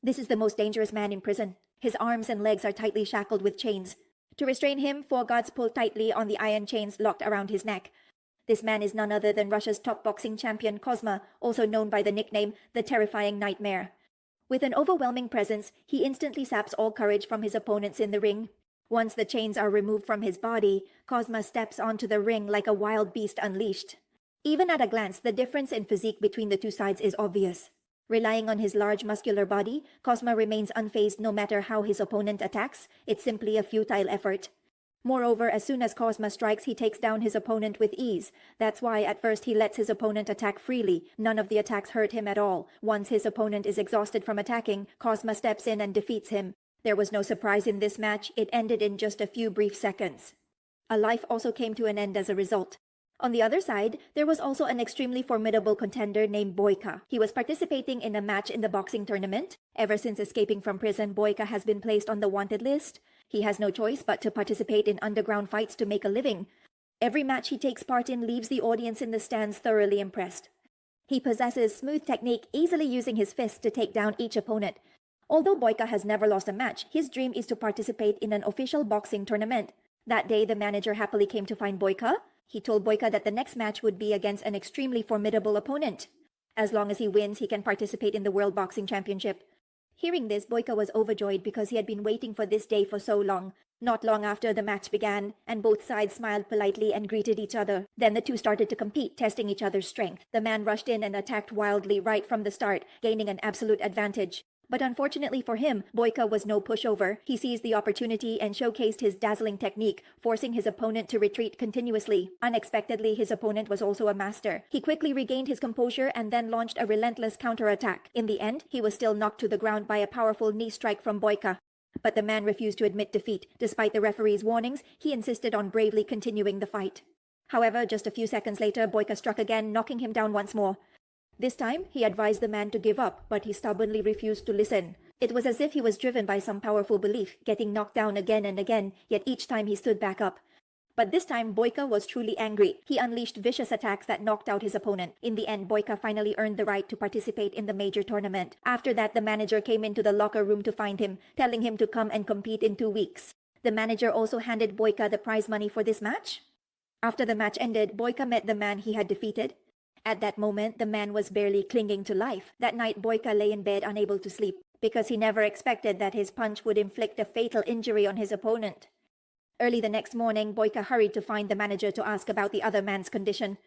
This is the most dangerous man in prison. His arms and legs are tightly shackled with chains. To restrain him, 4 guards pull tightly on the iron chains locked around his neck. This man is none other than Russia's top boxing champion Kozma, also known by the nickname the Terrifying Nightmare. With an overwhelming presence, he instantly saps all courage from his opponents in the ring. Once the chains are removed from his body, Kozma steps onto the ring like a wild beast unleashed. Even at a glance, the difference in physique between the two sides is obvious. Relying on his large muscular body, Kozma remains unfazed no matter how his opponent attacks. It's simply a futile effort. Moreover, as soon as Kozma strikes, he takes down his opponent with ease. That's why at first he lets his opponent attack freely. None of the attacks hurt him at all. Once his opponent is exhausted from attacking, Kozma steps in and defeats him. There was no surprise in this match. It ended in just a few brief seconds. A life also came to an end as a result. On the other side, there was also an extremely formidable contender named Boyka. He was participating in a match in the boxing tournament. Ever since escaping from prison, Boyka has been placed on the wanted list. He has no choice but to participate in underground fights to make a living. Every match he takes part in leaves the audience in the stands thoroughly impressed. He possesses smooth technique, easily using his fists to take down each opponent. Although Boyka has never lost a match, his dream is to participate in an official boxing tournament. That day, the manager happily came to find Boyka. He told Boyka that the next match would be against an extremely formidable opponent. As long as he wins, he can participate in the World Boxing Championship. Hearing this, Boyka was overjoyed because he had been waiting for this day for so long. Not long after the match began, and both sides smiled politely and greeted each other. Then the two started to compete, testing each other's strength. The man rushed in and attacked wildly right from the start, gaining an absolute advantage. But unfortunately for him, Boyka was no pushover. He seized the opportunity and showcased his dazzling technique, forcing his opponent to retreat continuously. Unexpectedly, his opponent was also a master. He quickly regained his composure and then launched a relentless counterattack. In the end, he was still knocked to the ground by a powerful knee strike from Boyka. But the man refused to admit defeat. Despite the referee's warnings, he insisted on bravely continuing the fight. However, just a few seconds later, Boyka struck again, knocking him down once more. This time, he advised the man to give up, but he stubbornly refused to listen. It was as if he was driven by some powerful belief, getting knocked down again and again, yet each time he stood back up. But this time, Boyka was truly angry. He unleashed vicious attacks that knocked out his opponent. In the end, Boyka finally earned the right to participate in the major tournament. After that, the manager came into the locker room to find him, telling him to come and compete in 2 weeks. The manager also handed Boyka the prize money for this match. After the match ended, Boyka met the man he had defeated. At that moment, the man was barely clinging to life. That night, Boyka lay in bed unable to sleep, because he never expected that his punch would inflict a fatal injury on his opponent. Early the next morning, Boyka hurried to find the manager to ask about the other man's condition.